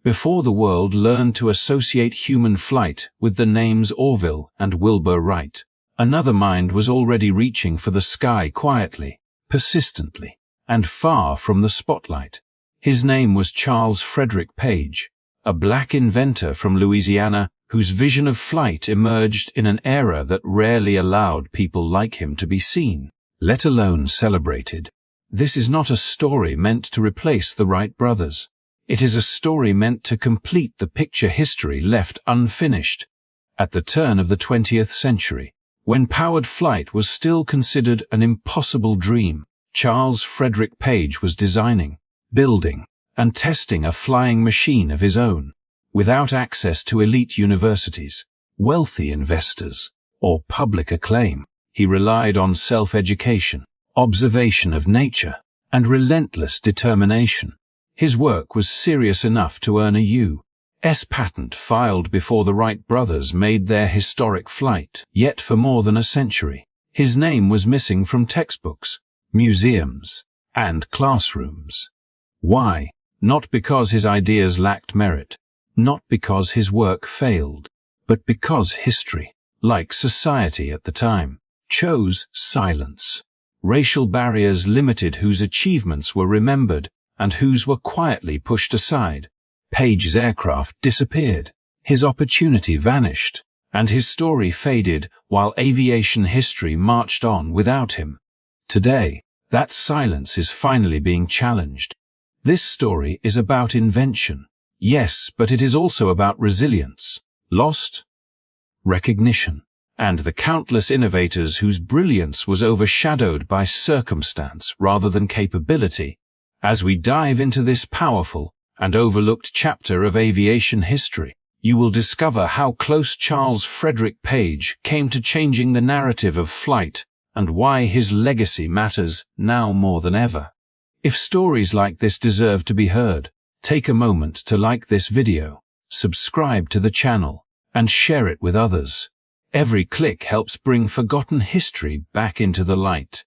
before the world learned to associate human flight with the names Orville and Wilbur Wright. Another mind was already reaching for the sky quietly, persistently, and far from the spotlight. His name was Charles Frederick Page, a black inventor from Louisiana whose vision of flight emerged in an era that rarely allowed people like him to be seen, let alone celebrated. This is not a story meant to replace the Wright brothers. It is a story meant to complete the picture history left unfinished. At the turn of the 20th century, when powered flight was still considered an impossible dream, Charles Frederick Page was designing, building, and testing a flying machine of his own. Without access to elite universities, wealthy investors, or public acclaim, he relied on self-education, observation of nature, and relentless determination. His work was serious enough to earn a U.S. patent filed before the Wright brothers made their historic flight. Yet for more than a century, his name was missing from textbooks, museums, and classrooms. Why? Not because his ideas lacked merit, not because his work failed, but because history, like society at the time, chose silence. Racial barriers limited whose achievements were remembered and whose were quietly pushed aside. Page's aircraft disappeared, his opportunity vanished, and his story faded while aviation history marched on without him. Today, that silence is finally being challenged. This story is about invention, yes, but it is also about resilience, lost recognition, and the countless innovators whose brilliance was overshadowed by circumstance rather than capability. As we dive into this powerful and overlooked chapter of aviation history, you will discover how close Charles Frederick Page came to changing the narrative of flight and why his legacy matters now more than ever. If stories like this deserve to be heard, take a moment to like this video, subscribe to the channel, and share it with others. Every click helps bring forgotten history back into the light.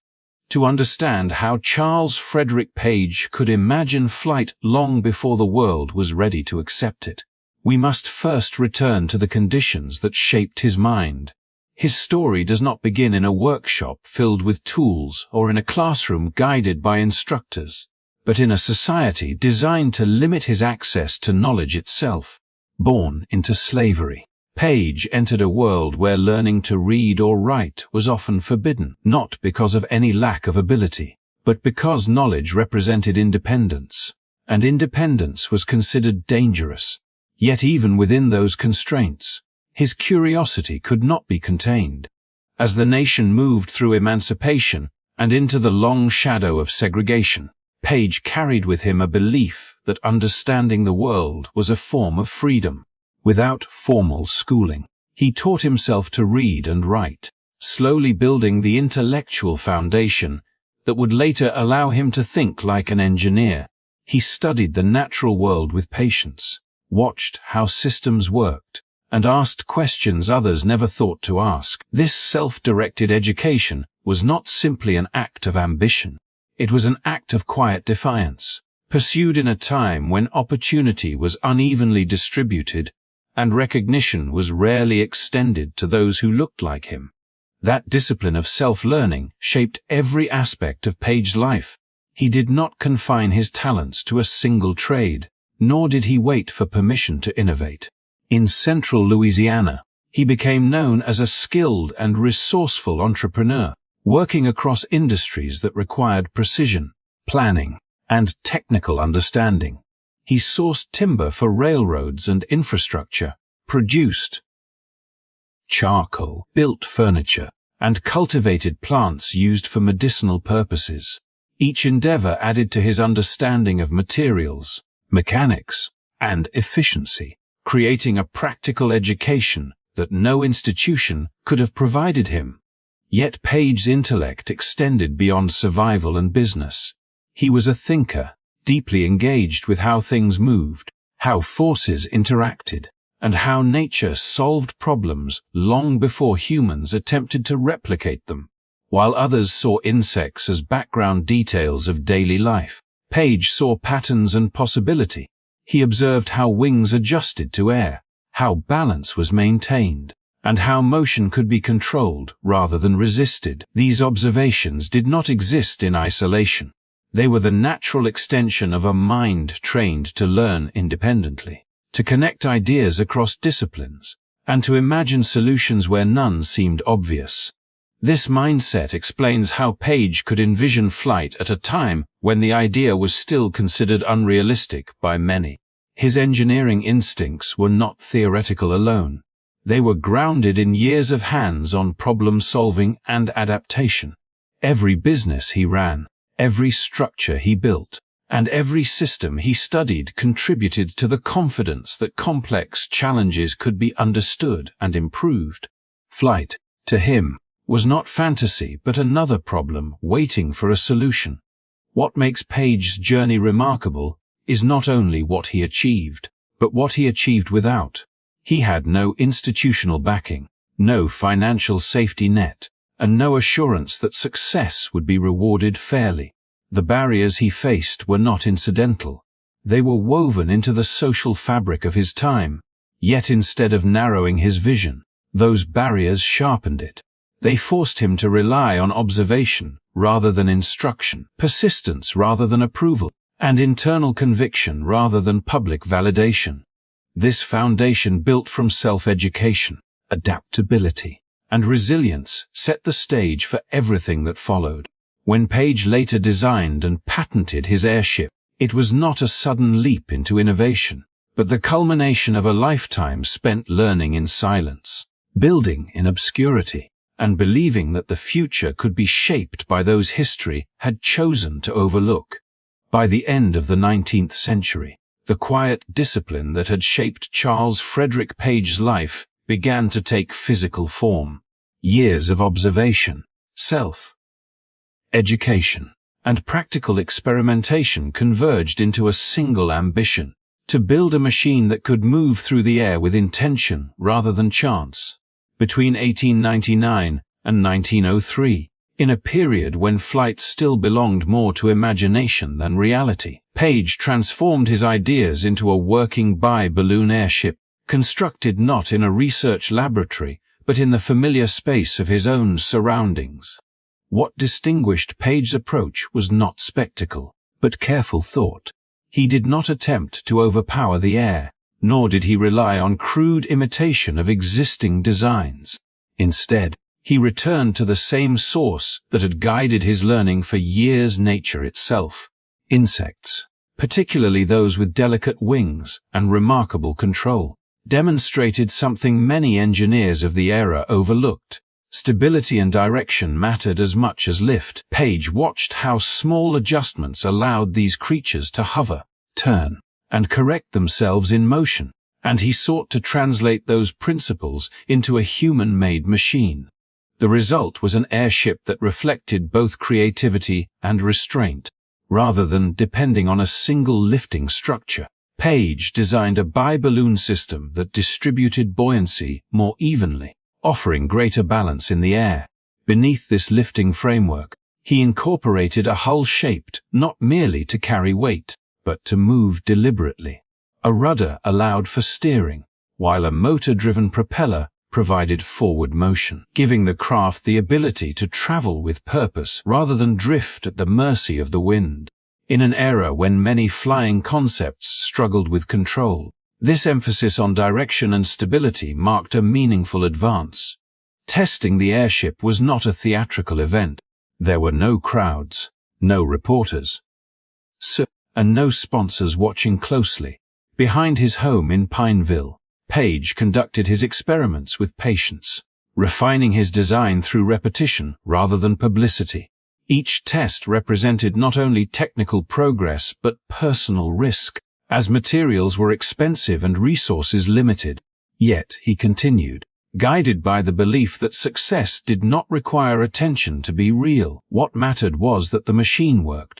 To understand how Charles Frederick Page could imagine flight long before the world was ready to accept it, we must first return to the conditions that shaped his mind. His story does not begin in a workshop filled with tools or in a classroom guided by instructors, but in a society designed to limit his access to knowledge itself. Born into slavery, Page entered a world where learning to read or write was often forbidden, not because of any lack of ability, but because knowledge represented independence, and independence was considered dangerous. Yet even within those constraints, his curiosity could not be contained. As the nation moved through emancipation and into the long shadow of segregation, Page carried with him a belief that understanding the world was a form of freedom. Without formal schooling, he taught himself to read and write, slowly building the intellectual foundation that would later allow him to think like an engineer. He studied the natural world with patience, watched how systems worked, and asked questions others never thought to ask. This self-directed education was not simply an act of ambition. It was an act of quiet defiance, pursued in a time when opportunity was unevenly distributed and recognition was rarely extended to those who looked like him. That discipline of self-learning shaped every aspect of Page's life. He did not confine his talents to a single trade, nor did he wait for permission to innovate. In central Louisiana, he became known as a skilled and resourceful entrepreneur, working across industries that required precision, planning, and technical understanding. He sourced timber for railroads and infrastructure, produced charcoal, built furniture, and cultivated plants used for medicinal purposes. Each endeavor added to his understanding of materials, mechanics, and efficiency, creating a practical education that no institution could have provided him. Yet Page's intellect extended beyond survival and business. He was a thinker, deeply engaged with how things moved, how forces interacted, and how nature solved problems long before humans attempted to replicate them. While others saw insects as background details of daily life, Page saw patterns and possibility. He observed how wings adjusted to air, how balance was maintained, and how motion could be controlled rather than resisted. These observations did not exist in isolation. They were the natural extension of a mind trained to learn independently, to connect ideas across disciplines, and to imagine solutions where none seemed obvious. This mindset explains how Page could envision flight at a time when the idea was still considered unrealistic by many. His engineering instincts were not theoretical alone. They were grounded in years of hands-on problem-solving and adaptation. Every business he ran, every structure he built, and every system he studied contributed to the confidence that complex challenges could be understood and improved. Flight, to him, was not fantasy but another problem waiting for a solution. What makes Page's journey remarkable is not only what he achieved, but what he achieved without. He had no institutional backing, no financial safety net, and no assurance that success would be rewarded fairly. The barriers he faced were not incidental. They were woven into the social fabric of his time. Yet instead of narrowing his vision, those barriers sharpened it. They forced him to rely on observation rather than instruction, persistence rather than approval, and internal conviction rather than public validation. This foundation built from self-education, adaptability, and resilience set the stage for everything that followed. When Page later designed and patented his airship, it was not a sudden leap into innovation, but the culmination of a lifetime spent learning in silence, building in obscurity, and believing that the future could be shaped by those history had chosen to overlook. By the end of the 19th century, the quiet discipline that had shaped Charles Frederick Page's life began to take physical form. Years of observation, self-education, and practical experimentation converged into a single ambition: to build a machine that could move through the air with intention rather than chance. Between 1899 and 1903, in a period when flight still belonged more to imagination than reality, Page transformed his ideas into a working bi-balloon airship, constructed not in a research laboratory, but in the familiar space of his own surroundings. What distinguished Page's approach was not spectacle, but careful thought. He did not attempt to overpower the air, nor did he rely on crude imitation of existing designs. Instead, he returned to the same source that had guided his learning for years: nature itself. Insects, particularly those with delicate wings and remarkable control, demonstrated something many engineers of the era overlooked. Stability and direction mattered as much as lift. Page watched how small adjustments allowed these creatures to hover, turn, and correct themselves in motion, and he sought to translate those principles into a human-made machine. The result was an airship that reflected both creativity and restraint, rather than depending on a single lifting structure. Page designed a bi-balloon system that distributed buoyancy more evenly, offering greater balance in the air. Beneath this lifting framework, he incorporated a hull shaped not merely to carry weight, but to move deliberately. A rudder allowed for steering, while a motor-driven propeller provided forward motion, giving the craft the ability to travel with purpose rather than drift at the mercy of the wind. In an era when many flying concepts struggled with control, this emphasis on direction and stability marked a meaningful advance. Testing the airship was not a theatrical event. There were no crowds, no reporters, and no sponsors watching closely. Behind his home in Pineville, Page conducted his experiments with patience, refining his design through repetition rather than publicity. Each test represented not only technical progress but personal risk, as materials were expensive and resources limited. Yet he continued, guided by the belief that success did not require attention to be real. What mattered was that the machine worked.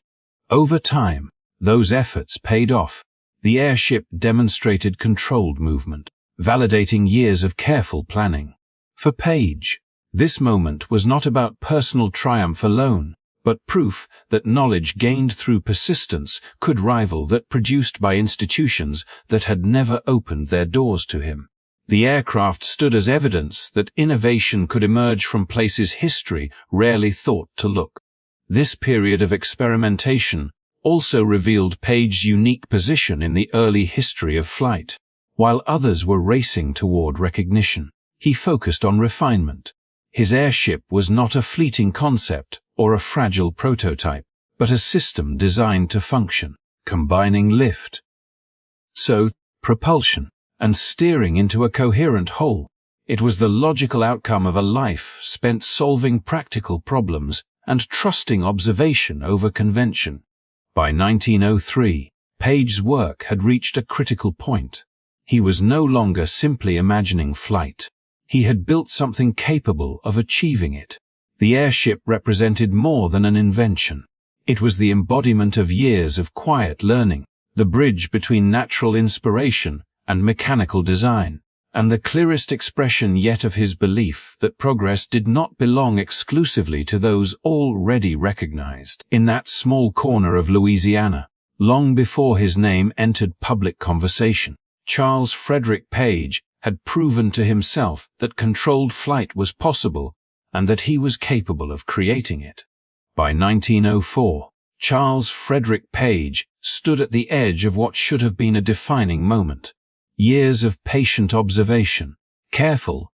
Over time, those efforts paid off. The airship demonstrated controlled movement, validating years of careful planning. For Page, this moment was not about personal triumph alone, but proof that knowledge gained through persistence could rival that produced by institutions that had never opened their doors to him. The aircraft stood as evidence that innovation could emerge from places history rarely thought to look. This period of experimentation also revealed Page's unique position in the early history of flight. While others were racing toward recognition, he focused on refinement. His airship was not a fleeting concept or a fragile prototype, but a system designed to function, combining lift, propulsion, and steering into a coherent whole. It was the logical outcome of a life spent solving practical problems and trusting observation over convention. By 1903, Page's work had reached a critical point. He was no longer simply imagining flight. He had built something capable of achieving it. The airship represented more than an invention. It was the embodiment of years of quiet learning, the bridge between natural inspiration and mechanical design, and the clearest expression yet of his belief that progress did not belong exclusively to those already recognized. In that small corner of Louisiana, long before his name entered public conversation, Charles Frederick Page had proven to himself that controlled flight was possible and that he was capable of creating it. By 1904, Charles Frederick Page stood at the edge of what should have been a defining moment. Years of patient observation, careful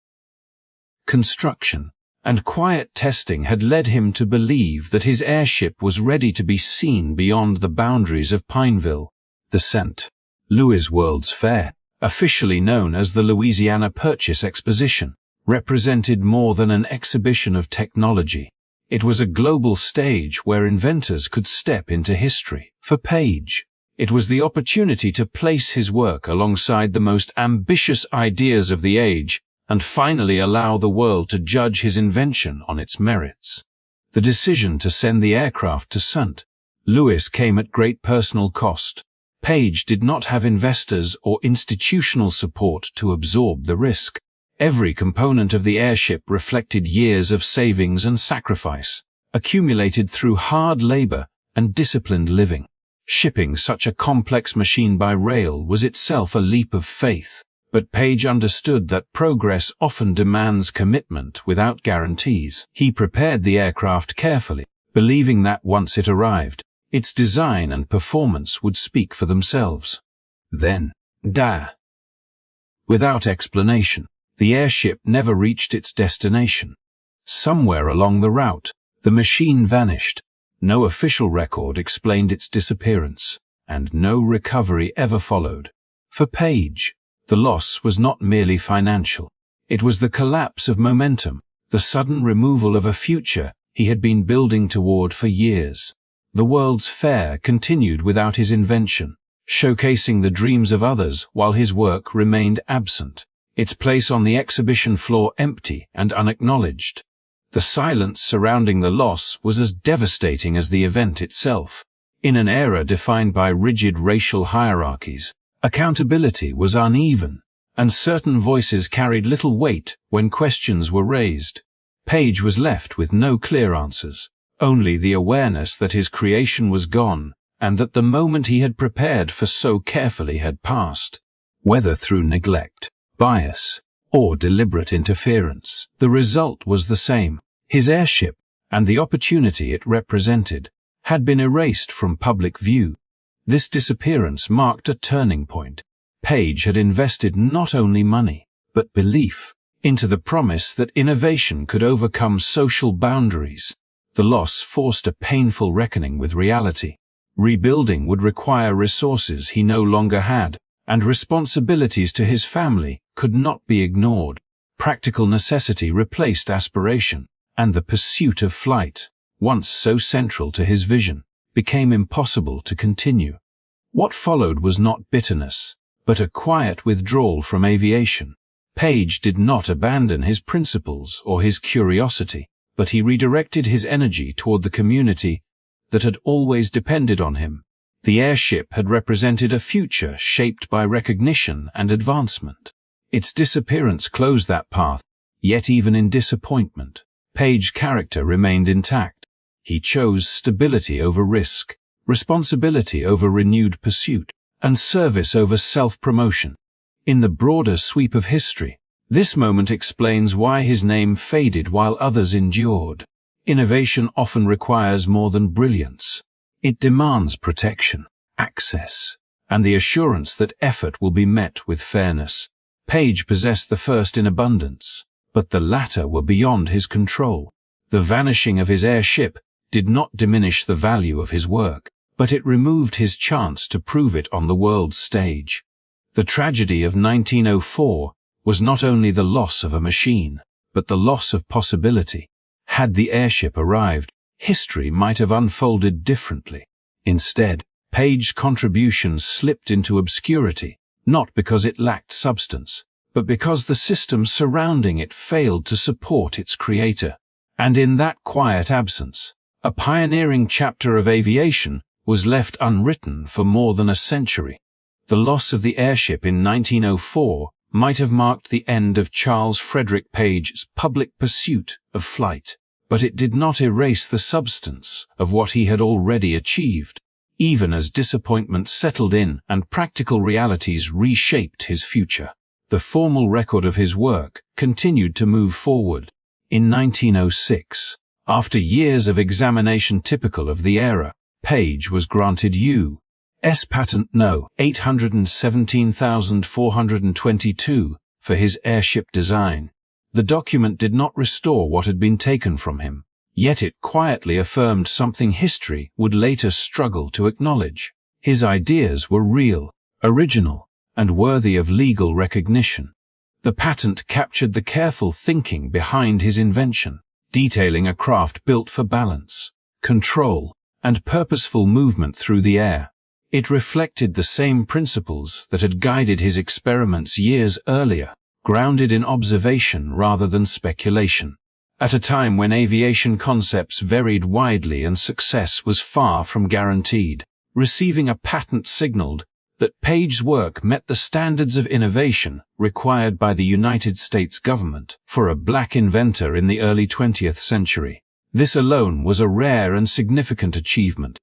construction, and quiet testing had led him to believe that his airship was ready to be seen beyond the boundaries of Pineville. The St. Louis World's Fair, officially known as the Louisiana Purchase Exposition, represented more than an exhibition of technology. It was a global stage where inventors could step into history. For Page, it was the opportunity to place his work alongside the most ambitious ideas of the age and finally allow the world to judge his invention on its merits. The decision to send the aircraft to St. Louis came at great personal cost. Page did not have investors or institutional support to absorb the risk. Every component of the airship reflected years of savings and sacrifice, accumulated through hard labor and disciplined living. Shipping such a complex machine by rail was itself a leap of faith, but Page understood that progress often demands commitment without guarantees. He prepared the aircraft carefully, believing that once it arrived, its design and performance would speak for themselves. Then, without explanation, the airship never reached its destination. Somewhere along the route, the machine vanished. No official record explained its disappearance, and no recovery ever followed. For Page, the loss was not merely financial. It was the collapse of momentum, the sudden removal of a future he had been building toward for years. The World's Fair continued without his invention, showcasing the dreams of others while his work remained absent, its place on the exhibition floor empty and unacknowledged. The silence surrounding the loss was as devastating as the event itself. In an era defined by rigid racial hierarchies, accountability was uneven, and certain voices carried little weight when questions were raised. Page was left with no clear answers, only the awareness that his creation was gone and that the moment he had prepared for so carefully had passed. Whether through neglect, bias, or deliberate interference, the result was the same. His airship, and the opportunity it represented, had been erased from public view. This disappearance marked a turning point. Page had invested not only money, but belief, into the promise that innovation could overcome social boundaries. The loss forced a painful reckoning with reality. Rebuilding would require resources he no longer had, and responsibilities to his family could not be ignored. Practical necessity replaced aspiration, and the pursuit of flight, once so central to his vision, became impossible to continue. What followed was not bitterness, but a quiet withdrawal from aviation. Page did not abandon his principles or his curiosity, but he redirected his energy toward the community that had always depended on him. The airship had represented a future shaped by recognition and advancement. Its disappearance closed that path, yet even in disappointment, Page's character remained intact. He chose stability over risk, responsibility over renewed pursuit, and service over self-promotion. In the broader sweep of history, this moment explains why his name faded while others endured. Innovation often requires more than brilliance. It demands protection, access, and the assurance that effort will be met with fairness. Page possessed the first in abundance, but the latter were beyond his control. The vanishing of his airship did not diminish the value of his work, but it removed his chance to prove it on the world stage. The tragedy of 1904 was not only the loss of a machine, but the loss of possibility. Had the airship arrived, history might have unfolded differently. Instead, Page's contributions slipped into obscurity, not because it lacked substance, but because the system surrounding it failed to support its creator. And in that quiet absence, a pioneering chapter of aviation was left unwritten for more than a century. The loss of the airship in 1904 might have marked the end of Charles Frederick Page's public pursuit of flight, but it did not erase the substance of what he had already achieved, even as disappointment settled in and practical realities reshaped his future. The formal record of his work continued to move forward. In 1906, after years of examination typical of the era, Page was granted U.S. Patent No. 817,422 for his airship design. The document did not restore what had been taken from him, yet it quietly affirmed something history would later struggle to acknowledge. His ideas were real, original, and worthy of legal recognition. The patent captured the careful thinking behind his invention, detailing a craft built for balance, control, and purposeful movement through the air. It reflected the same principles that had guided his experiments years earlier, grounded in observation rather than speculation. At a time when aviation concepts varied widely and success was far from guaranteed, receiving a patent signaled that Page's work met the standards of innovation required by the United States government for a black inventor in the early 20th century. This alone was a rare and significant achievement.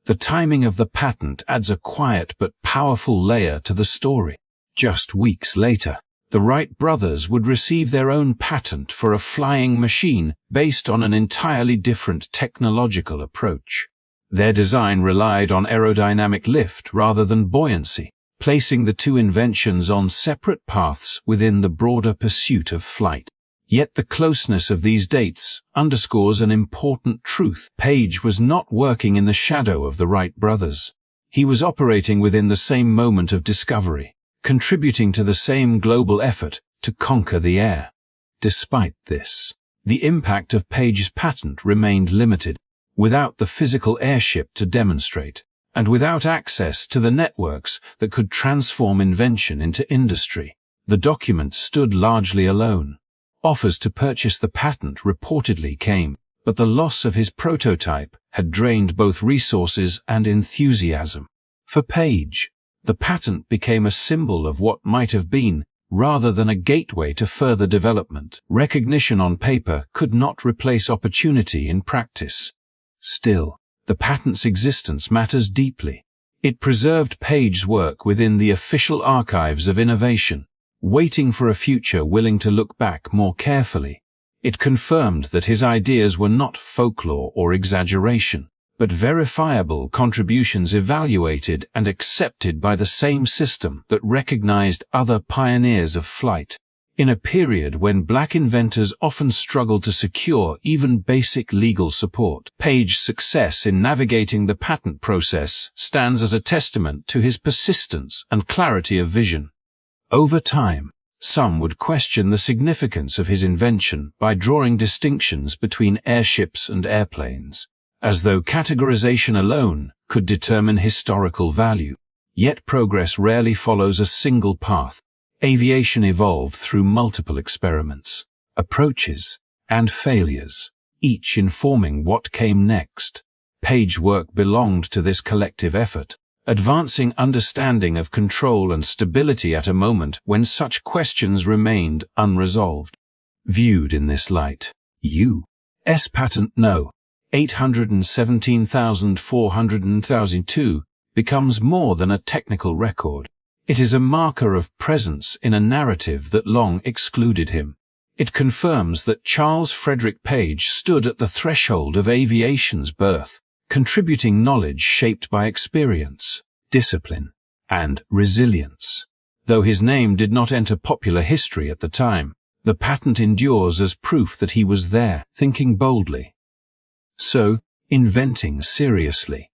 The timing of the patent adds a quiet but powerful layer to the story. Just weeks later, the Wright brothers would receive their own patent for a flying machine based on an entirely different technological approach. Their design relied on aerodynamic lift rather than buoyancy, placing the two inventions on separate paths within the broader pursuit of flight. Yet the closeness of these dates underscores an important truth. Page was not working in the shadow of the Wright brothers. He was operating within the same moment of discovery, contributing to the same global effort to conquer the air. Despite this, the impact of Page's patent remained limited. Without the physical airship to demonstrate, and without access to the networks that could transform invention into industry, the document stood largely alone. Offers to purchase the patent reportedly came, but the loss of his prototype had drained both resources and enthusiasm. For Page, the patent became a symbol of what might have been, rather than a gateway to further development. Recognition on paper could not replace opportunity in practice. Still, the patent's existence matters deeply. It preserved Page's work within the official archives of innovation, waiting for a future willing to look back more carefully. It confirmed that his ideas were not folklore or exaggeration, but verifiable contributions evaluated and accepted by the same system that recognized other pioneers of flight. In a period when black inventors often struggled to secure even basic legal support, Page's success in navigating the patent process stands as a testament to his persistence and clarity of vision. Over time, some would question the significance of his invention by drawing distinctions between airships and airplanes, as though categorization alone could determine historical value. Yet progress rarely follows a single path. Aviation evolved through multiple experiments, approaches, and failures, each informing what came next. Page's work belonged to this collective effort, advancing understanding of control and stability at a moment when such questions remained unresolved. Viewed in this light, U.S. Patent No. 817,402, becomes more than a technical record. It is a marker of presence in a narrative that long excluded him. It confirms that Charles Frederick Page stood at the threshold of aviation's birth, contributing knowledge shaped by experience, discipline, and resilience. Though his name did not enter popular history at the time, the patent endures as proof that he was there, thinking boldly. So, inventing seriously,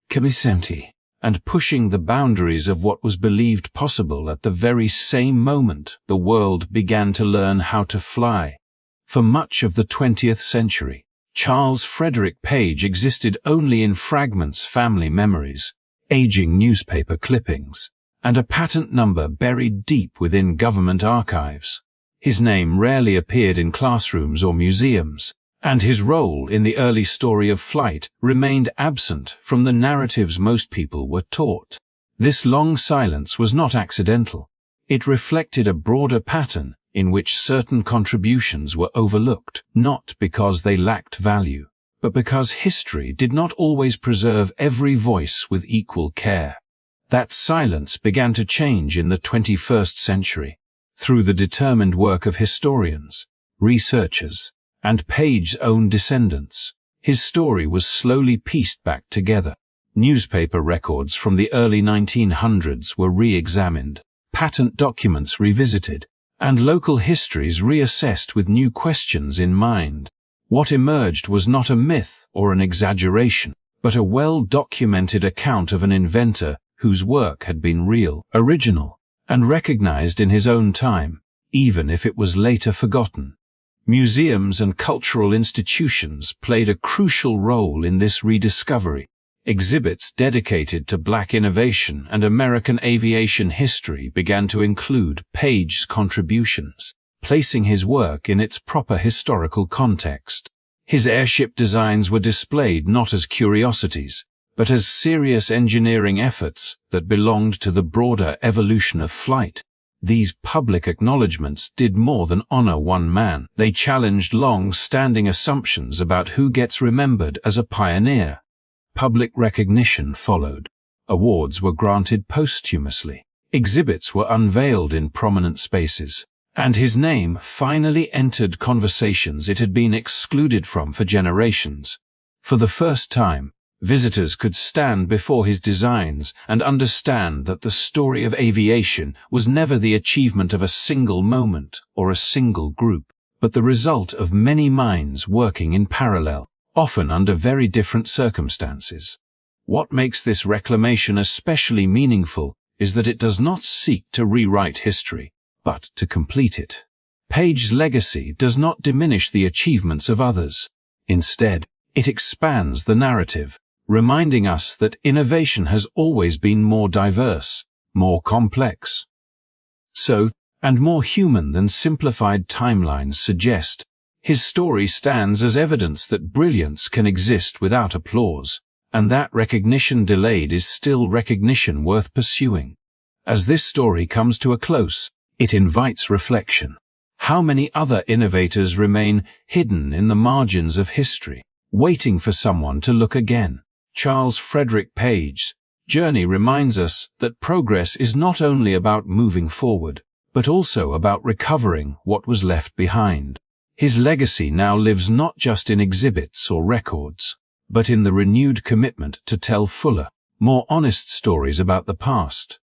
committing, and pushing the boundaries of what was believed possible at the very same moment the world began to learn how to fly. For much of the 20th century, Charles Frederick Page existed only in fragments, family memories, aging newspaper clippings, and a patent number buried deep within government archives. His name rarely appeared in classrooms or museums, and his role in the early story of flight remained absent from the narratives most people were taught. This long silence was not accidental. It reflected a broader pattern in which certain contributions were overlooked, not because they lacked value, but because history did not always preserve every voice with equal care. That silence began to change in the 21st century, through the determined work of historians, researchers, and Page's own descendants. His story was slowly pieced back together. Newspaper records from the early 1900s were re-examined, patent documents revisited, and local histories reassessed with new questions in mind. What emerged was not a myth or an exaggeration, but a well-documented account of an inventor whose work had been real, original, and recognized in his own time, even if it was later forgotten. Museums and cultural institutions played a crucial role in this rediscovery. Exhibits dedicated to Black innovation and American aviation history began to include Page's contributions, placing his work in its proper historical context. His airship designs were displayed not as curiosities, but as serious engineering efforts that belonged to the broader evolution of flight. These public acknowledgments did more than honor one man. They challenged long-standing assumptions about who gets remembered as a pioneer. Public recognition followed. Awards were granted posthumously. Exhibits were unveiled in prominent spaces. And his name finally entered conversations it had been excluded from for generations. For the first time, visitors could stand before his designs and understand that the story of aviation was never the achievement of a single moment or a single group, but the result of many minds working in parallel, often under very different circumstances. What makes this reclamation especially meaningful is that it does not seek to rewrite history, but to complete it. Page's legacy does not diminish the achievements of others. Instead, it expands the narrative, reminding us that innovation has always been more diverse, more complex, and more human than simplified timelines suggest. His story stands as evidence that brilliance can exist without applause, and that recognition delayed is still recognition worth pursuing. As this story comes to a close, it invites reflection. How many other innovators remain hidden in the margins of history, waiting for someone to look again? Charles Frederick Page's journey reminds us that progress is not only about moving forward, but also about recovering what was left behind. His legacy now lives not just in exhibits or records, but in the renewed commitment to tell fuller, more honest stories about the past.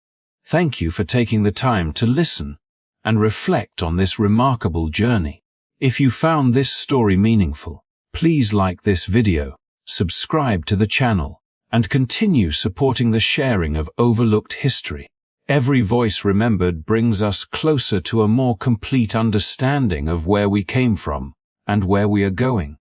Thank you for taking the time to listen and reflect on this remarkable journey. If you found this story meaningful, please like this video, subscribe to the channel, and continue supporting the sharing of overlooked history. Every voice remembered brings us closer to a more complete understanding of where we came from and where we are going.